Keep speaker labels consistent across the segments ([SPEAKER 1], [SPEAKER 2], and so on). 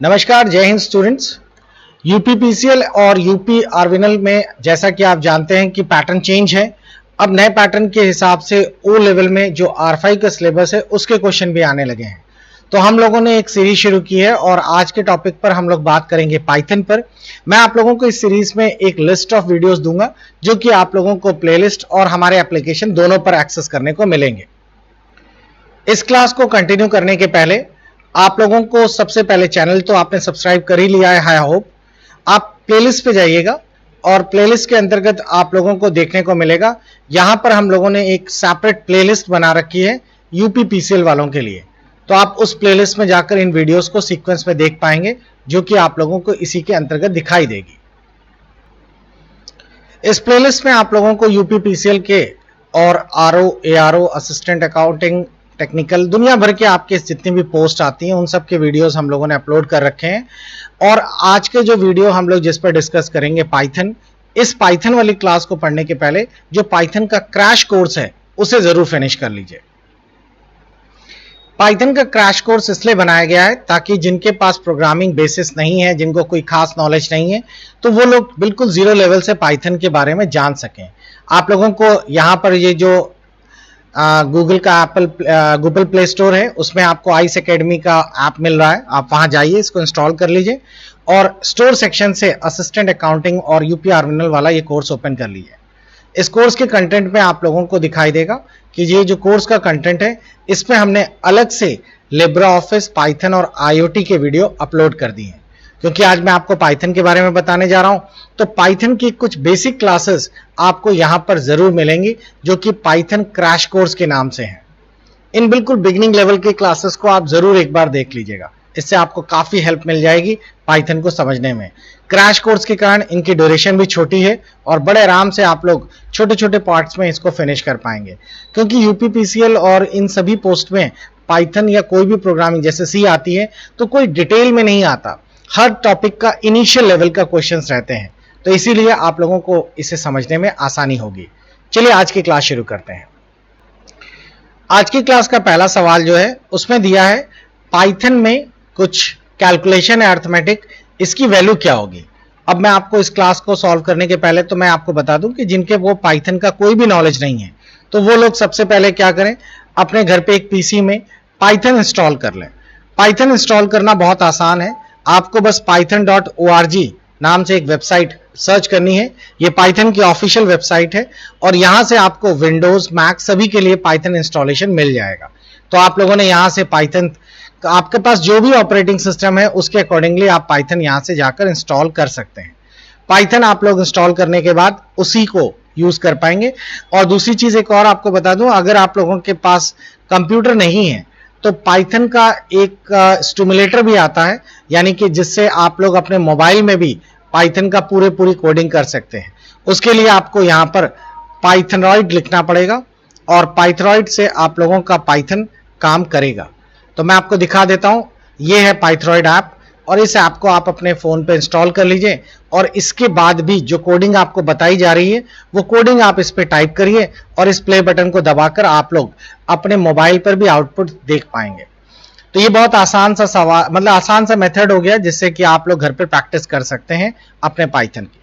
[SPEAKER 1] नमस्कार, जय Hind students. UPPCL और यूपी आर्विनल में जैसा कि आप जानते हैं कि पैटर्न चेंज है। अब नए पैटर्न के हिसाब से ओ लेवल में जो R5 का सिलेबस है उसके क्वेश्चन भी आने लगे हैं। तो हम लोगों ने एक सीरीज शुरू की है और आज के टॉपिक पर हम लोग बात करेंगे पाइथन पर। मैं आप लोगों को इस सीरीज में एक लिस्ट ऑफ वीडियोस दूंगा जो कि आप लोगों को प्लेलिस्ट और हमारे एप्लीकेशन दोनों पर एक्सेस करने को मिलेंगे। इस क्लास को कंटिन्यू करने के पहले आप लोगों को सबसे पहले चैनल तो आपने सब्सक्राइब कर ही लिया है, आई होप। आप प्लेलिस्ट पे जाइएगा और प्लेलिस्ट के अंतर्गत आप लोगों को देखने को मिलेगा, यहां पर हम लोगों ने एक सेपरेट प्लेलिस्ट बना रखी है यूपीपीसीएल वालों के लिए। तो आप उस प्लेलिस्ट में जाकर इन वीडियोस को सीक्वेंस में देख पाएंगे जो कि आप लोगों को इसी के अंतर्गत दिखाई देगी। इस प्लेलिस्ट में आप लोगों को यूपीपीसीएल के और RO, ARO, assistant accounting, technical, दुनिया भर के आपके जितनी भी पोस्ट आती हैं उन सब के वीडियोस हम लोगों ने अपलोड कर रखे हैं। और आज के जो वीडियो हम लोग जिस पर डिस्कस करेंगे पाइथन, इस पाइथन वाली क्लास को पढ़ने के पहले जो पाइथन का क्रैश कोर्स है उसे जरूर फिनिश कर लीजिए। पाइथन का क्रैश कोर्स इसलिए बनाया गया है ताकि जिनके पास प्रोग्रामिंग बेसिस नहीं है, जिनको कोई खास नॉलेज नहीं है, तो वो लोग बिल्कुल जीरो लेवल से पाइथन के बारे में जान सकें। आप लोगों को यहाँ पर ये जो गूगल प्ले स्टोर है उसमें आपको आइस एकेडमी का ऐप मिल रहा है, आप वहां जाइए, इसको इंस्टॉल कर लीजिए और स्टोर सेक्शन से असिस्टेंट अकाउंटिंग और यूपी आर्विनल वाला ये कोर्स ओपन कर लीजिए। इस कोर्स के कंटेंट में आप लोगों को दिखाई देगा कि ये जो कोर्स का कंटेंट है इसमें हमने अलग से लिब्रा ऑफिस, पाइथन और आईओटी के वीडियो अपलोड कर दिए हैं। क्योंकि आज मैं आपको पाइथन के बारे में बताने जा रहा हूं तो पाइथन की कुछ बेसिक क्लासेस आपको यहां पर जरूर मिलेंगी जो कि पाइथन क्रैश कोर्स के नाम से हैं। इन बिल्कुल बिगिनिंग लेवल के क्लासेस को आप जरूर एक बार देख लीजिएगा, इससे आपको काफी हेल्प मिल जाएगी पाइथन को समझने में। क्रैश कोर्स के कारण इनकी ड्यूरेशन भी छोटी है और बड़े आराम से आप लोग छोटे छोटे पार्ट्स में इसको फिनिश कर पाएंगे। क्योंकि यूपीपीसीएल और इन सभी पोस्ट में पाइथन या कोई भी प्रोग्रामिंग जैसे सी आती है तो कोई डिटेल में नहीं आता, हर टॉपिक का इनिशियल लेवल का क्वेश्चंस रहते हैं, तो इसीलिए आप लोगों को इसे समझने में आसानी होगी। चलिए आज की क्लास शुरू करते हैं। आज की क्लास का पहला सवाल जो है उसमें दिया है पाइथन में कुछ कैलकुलेशन है अर्थमेटिक, इसकी वैल्यू क्या होगी। अब मैं आपको इस क्लास को सॉल्व करने के पहले तो मैं आपको बता दूं कि जिनके वो पाइथन का कोई भी नॉलेज नहीं है तो वो लोग सबसे पहले क्या करें, अपने घर पे एक पीसी में पाइथन इंस्टॉल कर लें। पाइथन इंस्टॉल करना बहुत आसान है, आपको बस python.org नाम से एक वेबसाइट सर्च करनी है। ये पाइथन की ऑफिशियल वेबसाइट है और यहां से आपको विंडोज, मैक सभी के लिए पाइथन इंस्टॉलेशन मिल जाएगा। तो आप लोगों ने यहां से पाइथन, आपके पास जो भी ऑपरेटिंग सिस्टम है उसके अकॉर्डिंगली आप पाइथन यहां से जाकर इंस्टॉल कर सकते हैं। पाइथन आप लोग इंस्टॉल करने के बाद उसी को यूज कर पाएंगे। और दूसरी चीज एक और आपको बता दूं, अगर आप लोगों के पास कंप्यूटर नहीं है तो पाइथन का एक स्टिमुलेटर भी आता है, यानी कि जिससे आप लोग अपने मोबाइल में भी पाइथन का पूरी कोडिंग कर सकते हैं। उसके लिए आपको यहां पर पाइथनॉइड लिखना पड़ेगा और पाइथनॉइड से आप लोगों का पाइथन काम करेगा। तो मैं आपको दिखा देता हूं, यह है पाइथनॉइड ऐप और इस ऐप को आप अपने फोन पे इंस्टॉल कर लीजिए और इसके बाद भी जो कोडिंग आपको बताई जा रही है वो कोडिंग आप इस पे टाइप करिए और इस प्ले बटन को दबाकर आप लोग अपने मोबाइल पर भी आउटपुट देख पाएंगे। तो ये बहुत आसान सा सवाल, मतलब आसान सा मेथड हो गया जिससे कि आप लोग घर पे प्रैक्टिस कर सकते हैं अपने पाइथन की।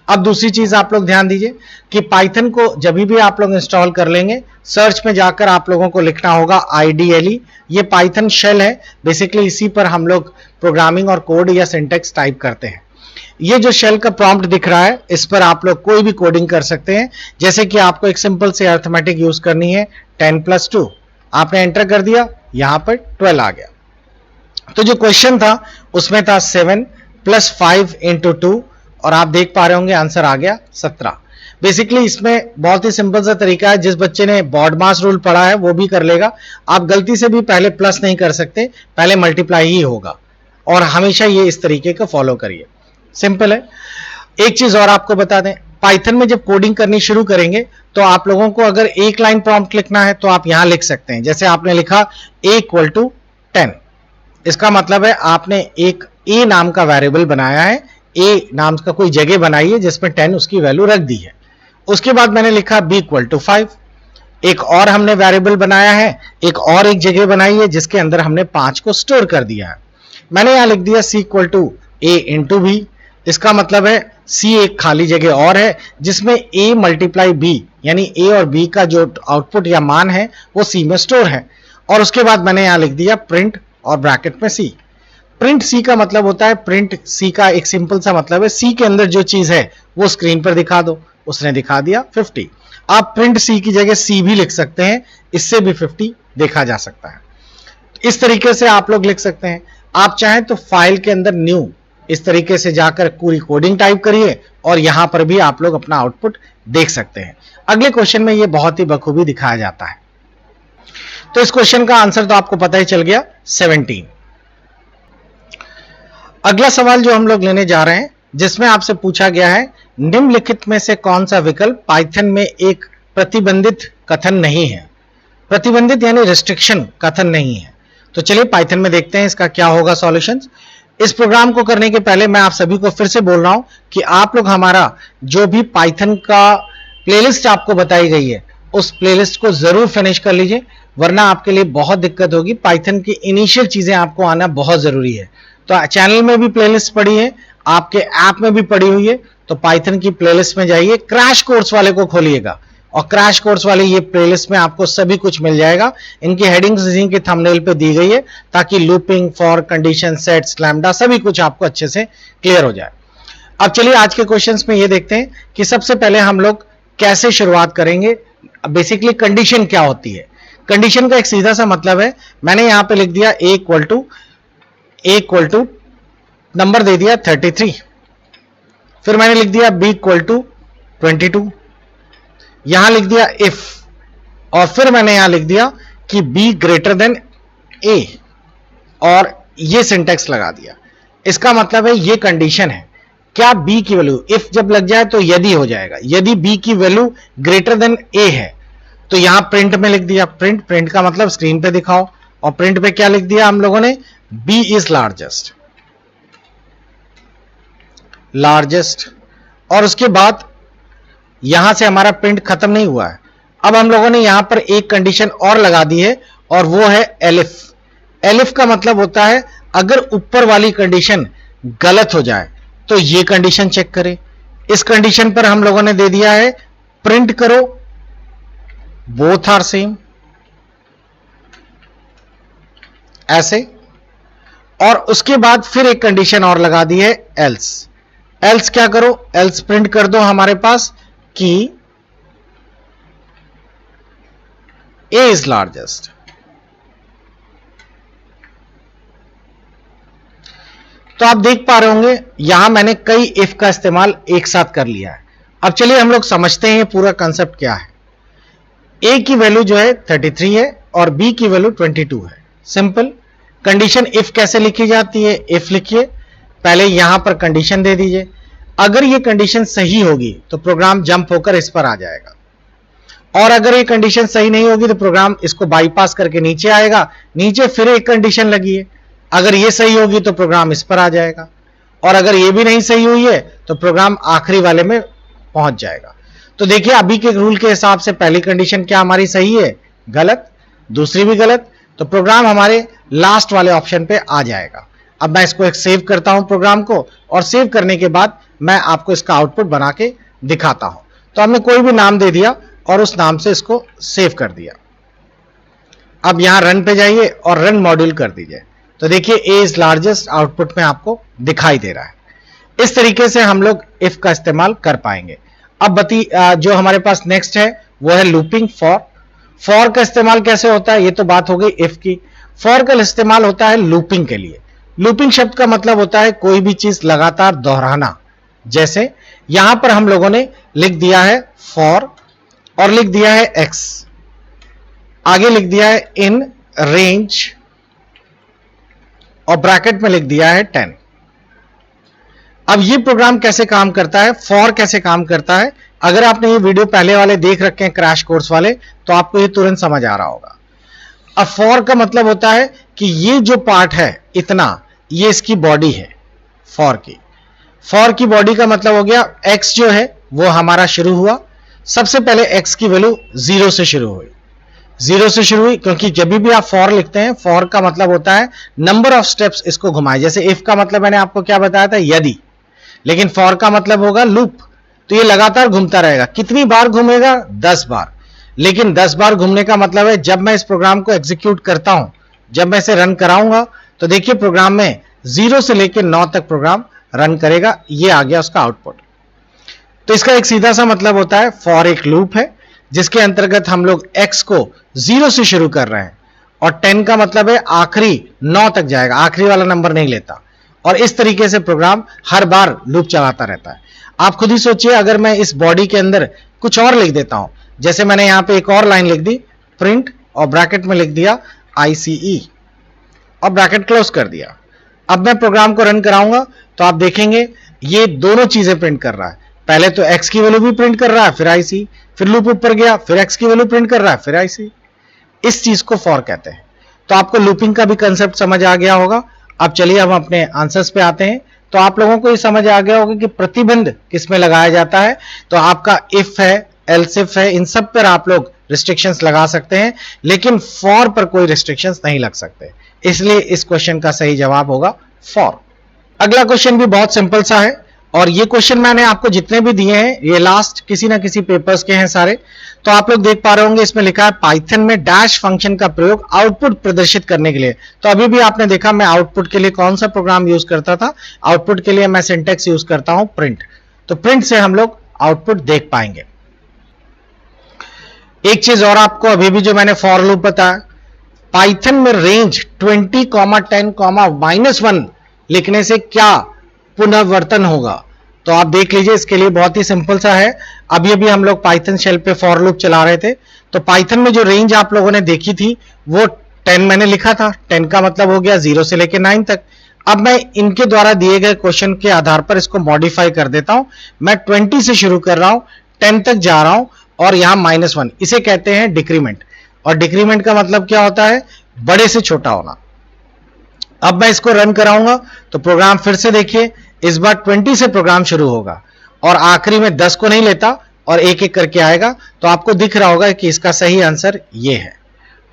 [SPEAKER 1] अब दूसरी चीज आप लोग ध्यान दीजिए कि पाइथन को जब भी आप लोग इंस्टॉल कर लेंगे, सर्च में जाकर आप लोगों को लिखना होगा IDLE। ये पाइथन शेल है, बेसिकली इसी पर हम लोग प्रोग्रामिंग और कोड या सिंटेक्स टाइप करते हैं। ये जो शेल का प्रॉम्प्ट दिख रहा है इस पर आप लोग कोई भी कोडिंग कर सकते हैं। जैसे कि आपको एक सिंपल से अर्थमेटिक यूज करनी है, 10 + 2, आपने एंटर कर दिया, यहां पर 12 आ गया। तो जो क्वेश्चन था उसमें था 7 + 5 × 2 और आप देख पा रहे होंगे आंसर आ गया 17। बेसिकली इसमें बहुत ही सिंपल सा तरीका है, जिस बच्चे ने बॉडमास रूल पढ़ा है वो भी कर लेगा। आप गलती से भी पहले प्लस नहीं कर सकते, पहले मल्टीप्लाई ही होगा और हमेशा ये इस तरीके का फॉलो करिए, सिंपल है। एक चीज और आपको बता दें, पाइथन में जब कोडिंग करनी शुरू करेंगे तो आप लोगों को अगर एक लाइन प्रॉम्प्ट लिखना है तो आप यहां लिख सकते हैं। जैसे आपने लिखा a = 10, इसका मतलब है आपने एक a नाम का वेरिएबल बनाया है, a नाम का कोई जगह बनाई है जिसमें 10 उसकी वैल्यू रख दी है। उसके बाद मैंने लिखा b = 5, एक और हमने वेरिएबल बनाया है, एक और एक जगह बनाई है जिसके अंदर हमने 5 को स्टोर कर दिया है। मैंने यहां लिख दिया C equal to A into B। इसका मतलब है C एक खाली जगह और है जिसमें A मल्टीप्लाई B, यानी A और B का जो आउटपुट या मान है वो C में स्टोर है। और उसके बाद मैंने यहां लिख दिया प्रिंट और ब्रैकेट में C। प्रिंट C का मतलब होता है, प्रिंट C का एक सिंपल सा मतलब है C के अंदर जो चीज है वो स्क्रीन पर दिखा दो। उसने दिखा दिया 50। आप प्रिंट C की जगह C भी लिख सकते हैं, इससे भी 50 देखा जा सकता है। इस तरीके से आप लोग लिख सकते हैं। आप चाहें तो फाइल के अंदर न्यू इस तरीके से जाकर पूरी कोडिंग टाइप करिए और यहां पर भी आप लोग अपना आउटपुट देख सकते हैं। अगले क्वेश्चन में यह बहुत ही बखूबी दिखाया जाता है। तो इस क्वेश्चन का आंसर तो आपको पता ही चल गया, 17। अगला सवाल जो हम लोग लेने जा रहे हैं, जिसमें आपसे पूछा गया है निम्नलिखित में से कौन सा विकल्प पाइथन में एक प्रतिबंधित कथन नहीं है। प्रतिबंधित यानी रिस्ट्रिक्शन कथन नहीं है। तो चलिए पाइथन में देखते हैं इसका क्या होगा सॉल्यूशंस। इस प्रोग्राम को करने के पहले मैं आप सभी को फिर से बोल रहा हूं कि आप लोग हमारा जो भी पाइथन का प्लेलिस्ट आपको बताई गई है उस प्लेलिस्ट को जरूर फिनिश कर लीजिए, वरना आपके लिए बहुत दिक्कत होगी। पाइथन की इनिशियल चीजें आपको आना बहुत जरूरी है। तो चैनल में भी प्लेलिस्ट पड़ी है, आपके ऐप में भी पड़ी हुई है, तो पाइथन की प्लेलिस्ट में जाइए, क्रैश कोर्स वाले को खोलिएगा और क्रैश कोर्स वाले ये प्लेलिस्ट में आपको सभी कुछ मिल जाएगा। इनकी हेडिंग्स इनके थंबनेल पे दी गई है ताकि looping, for, condition, sets, lambda सभी कुछ आपको अच्छे से क्लियर हो जाए। अब चलिए आज के क्वेश्चंस में ये देखते हैं कि सबसे पहले हम लोग कैसे शुरुआत करेंगे। बेसिकली कंडीशन क्या होती है। कंडीशन का एक सीधा सा मतलब है, मैंने यहां पे लिख दिया a इक्वल टू नंबर दे दिया 33, फिर मैंने लिख दिया b इक्वल टू 22, यहां लिख दिया इफ, और फिर मैंने यहां लिख दिया कि b ग्रेटर देन a, और ये सिंटेक्स लगा दिया। इसका मतलब है ये कंडीशन है। क्या b की वैल्यू, इफ जब लग जाए तो यदि हो जाएगा, यदि b की वैल्यू ग्रेटर देन a है तो यहां प्रिंट में लिख दिया प्रिंट का मतलब स्क्रीन पे दिखाओ, और प्रिंट पे क्या लिख दिया हम लोगों ने, b इज लार्जेस्ट। और उसके बाद यहां से हमारा प्रिंट खत्म नहीं हुआ है, अब हम लोगों ने यहां पर एक कंडीशन और लगा दी है और वो है एलिफ। एलिफ का मतलब होता है अगर ऊपर वाली कंडीशन गलत हो जाए तो ये कंडीशन चेक करें। इस कंडीशन पर हम लोगों ने दे दिया है प्रिंट करो बोथ आर सेम, ऐसे, और उसके बाद फिर एक कंडीशन और लगा दी है एल्स। एल्स क्या करो, एल्स प्रिंट कर दो हमारे पास कि a इज लार्जेस्ट। तो आप देख पा रहे होंगे यहां मैंने कई इफ का इस्तेमाल एक साथ कर लिया है। अब चलिए हम लोग समझते हैं पूरा कंसेप्ट क्या है। a की वैल्यू जो है 33 है और b की वैल्यू 22 है। सिंपल। कंडीशन इफ कैसे लिखी जाती है, इफ लिखिए, पहले यहां पर कंडीशन दे दीजिए, अगर ये कंडीशन सही होगी तो प्रोग्राम जंप होकर इस पर आ जाएगा, और अगर ये कंडीशन सही नहीं होगी तो प्रोग्राम इसको बाईपास करके नीचे आएगा, नीचे फिर एक कंडीशन लगी है, अगर ये सही होगी तो प्रोग्राम इस पर आ जाएगा, और अगर ये भी नहीं सही हुई है तो प्रोग्राम आखिरी वाले में पहुंच जाएगा। तो देखिए अभी के रूल के हिसाब से पहली कंडीशन क्या हमारी सही है, गलत, दूसरी भी गलत, तो प्रोग्राम हमारे लास्ट वाले ऑप्शन पे आ जाएगा। अब मैं इसको एक सेव करता हूं प्रोग्राम को, और सेव करने के बाद मैं आपको इसका आउटपुट बना के दिखाता हूं। तो हमने कोई भी नाम दे दिया और उस नाम से इसको सेव कर दिया। अब यहां रन पे जाइए और रन मॉड्यूल कर दीजिए, तो देखिए a इज लार्जेस्ट आउटपुट में आपको दिखाई दे रहा है। इस तरीके से हम लोग इफ का इस्तेमाल कर पाएंगे। अब जो हमारे पास नेक्स्ट है वो है लूपिंग फॉर। फॉर का इस्तेमाल कैसे होता है, ये तो बात हो गई इफ की। फॉर का इस्तेमाल होता है लूपिंग के लिए। लूपिंग शब्द का मतलब होता है कोई भी चीज लगातार दोहराना। जैसे यहां पर हम लोगों ने लिख दिया है फॉर और लिख दिया है x, आगे लिख दिया है इन रेंज और ब्रैकेट में लिख दिया है 10। अब ये प्रोग्राम कैसे काम करता है, फॉर कैसे काम करता है, अगर आपने ये वीडियो पहले वाले देख रखे हैं क्रैश कोर्स वाले तो आपको ये तुरंत समझ आ रहा होगा। अब फॉर का मतलब होता है कि ये जो पार्ट है इतना, ये इसकी बॉडी है फॉर की। फॉर की बॉडी का मतलब हो गया x जो है वो हमारा शुरू हुआ, सबसे पहले x की वैल्यू 0 से शुरू हुई, 0 से शुरू हुई, क्योंकि जब भी आप फॉर लिखते हैं, फॉर का मतलब होता है नंबर ऑफ स्टेप्स इसको घुमाए। जैसे इफ का मतलब मैंने आपको क्या बताया था, यदि, लेकिन फॉर का मतलब होगा लूप, तो ये लगातार घूमता रहेगा। कितनी बार घूमेगा, 10 बार। लेकिन 10 बार घूमने का मतलब है जब मैं इस प्रोग्राम को एग्जीक्यूट करता हूं, जब मैं इसे रन कराऊंगा, तो देखिए प्रोग्राम में 0 से लेकर 9 तक प्रोग्राम रन करेगा। ये आ गया उसका आउटपुट। तो इसका एक सीधा सा मतलब होता है, फॉर एक लूप है जिसके अंतर्गत हम लोग x को 0 से शुरू कर रहे हैं, और 10 का मतलब है आखिरी 9 तक जाएगा, आखिरी वाला नंबर नहीं लेता। और इस तरीके से प्रोग्राम हर बार लूप चलाता रहता है। आप खुद ही सोचिए, अगर मैं इस बॉडी के अंदर कुछ और लिख देता हूं, जैसे मैंने यहां पे एक और लाइन लिख दी, प्रिंट, और ब्रैकेट में लिख दिया ICE, और ब्रैकेट क्लोज कर दिया। अब मैं प्रोग्राम को रन कराऊंगा तो आप देखेंगे ये दोनों चीजें प्रिंट कर रहा है। पहले तो x की वैल्यू भी प्रिंट कर रहा है, फिर IC, फिर लूप ऊपर गया, फिर x की वैल्यू प्रिंट कर रहा है, फिर IC। इस चीज को फॉर कहते हैं। तो आपको लूपिंग का भी कंसेप्ट समझ आ गया होगा। अब चलिए हम अपने आंसर्स पे आते हैं। तो आप लोगों को ये समझ आ गया होगा कि प्रतिबंध किस में लगाया जाता है। तो आपका इफ है, एल्स इफ है, इन सब पर आप लोग रिस्ट्रिक्शंस लगा सकते हैं, लेकिन फॉर पर कोई रिस्ट्रिक्शंस नहीं लग सकते। इसलिए इस क्वेश्चन का सही जवाब होगा फॉर। अगला क्वेश्चन भी बहुत सिंपल सा है, और ये क्वेश्चन मैंने आपको जितने भी दिए हैं ये लास्ट किसी ना किसी पेपर्स के हैं सारे। तो आप लोग देख पा रहे होंगे, इसमें लिखा है पाइथन में डैश फंक्शन का प्रयोग आउटपुट प्रदर्शित करने के लिए। तो अभी भी आपने देखा मैं आउटपुट के लिए कौन सा प्रोग्राम यूज करता था, आउटपुट के लिए मैं सिंटेक्स यूज करता हूं प्रिंट। तो प्रिंट से हम लोग आउटपुट देख पाएंगे। एक चीज और आपको अभी भी जो मैंने फॉर लूप बताया, पाइथन में रेंज 20, 10, -1 लिखने से क्या पुनर्वर्तन होगा। तो आप देख लीजिए, इसके लिए बहुत ही सिंपल सा है। अभी अभी हम लोग पाइथन शेल पे फॉर लूप चला रहे थे, तो पाइथन में जो रेंज आप लोगों ने देखी थी वो 10 मैंने लिखा था। 10 का मतलब हो गया 0 से लेकर 9 तक। अब मैं इनके द्वारा दिए गए क्वेश्चन के आधार पर इसको मॉडिफाई कर देता हूं। मैं 20 से शुरू कर रहा हूं, 10 तक जा रहा हूं, और यहां -1, इसे कहते हैं डिक्रीमेंट। और डिक्रीमेंट का मतलब क्या होता है, बड़े से छोटा होना। अब मैं इसको रन कराऊंगा तो प्रोग्राम फिर से देखिए, इस बार 20 से प्रोग्राम शुरू होगा और आखिरी में 10 को नहीं लेता और एक एक करके आएगा। तो आपको दिख रहा होगा कि इसका सही आंसर ये है।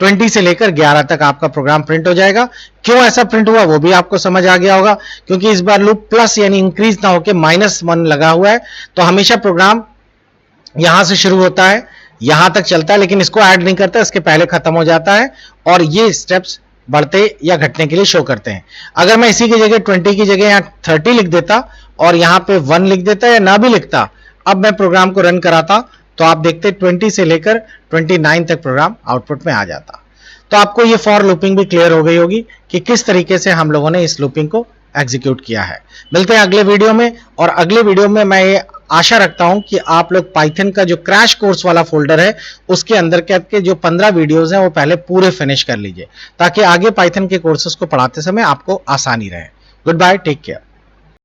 [SPEAKER 1] 20 से लेकर 11 तक आपका प्रोग्राम प्रिंट हो जाएगा। क्यों ऐसा प्रिंट हुआ वो भी आपको समझ आ गया होगा, क्योंकि इस बार लूप प्लस यानी इंक्रीज ना होकर -1 लगा हुआ है। तो हमेशा प्रोग्राम यहां से शुरू होता है, यहां तक चलता है, लेकिन इसको ऐड नहीं करता, इसके पहले खत्म हो जाता है, और ये स्टेप्स बढ़ते या घटने के लिए शो करते हैं। अगर मैं इसी की जगह 20 की जगह यहां 30 लिख देता और यहां पे 1 लिख देता या ना भी लिखता, अब मैं प्रोग्राम को रन कराता, तो आप देखते 20 से लेकर 29 तक प्रोग्राम आउटपुट में आ जाता। तो आपको ये फॉर लूपिंग भी क्लियर हो गई होगी कि किस तरीके से हम लोगों ने इस लूपिंग को एग्जीक्यूट किया है। मिलते हैं अगले वीडियो में, और अगले वीडियो में मैं ये आशा रखता हूं कि आप लोग पाइथन का जो क्रैश कोर्स वाला फोल्डर है उसके अंदर के जो 15 वीडियोस हैं वो पहले पूरे फिनिश कर लीजिए, ताकि आगे पाइथन के कोर्सेज को पढ़ाते समय आपको आसानी रहे। Good bye, take care.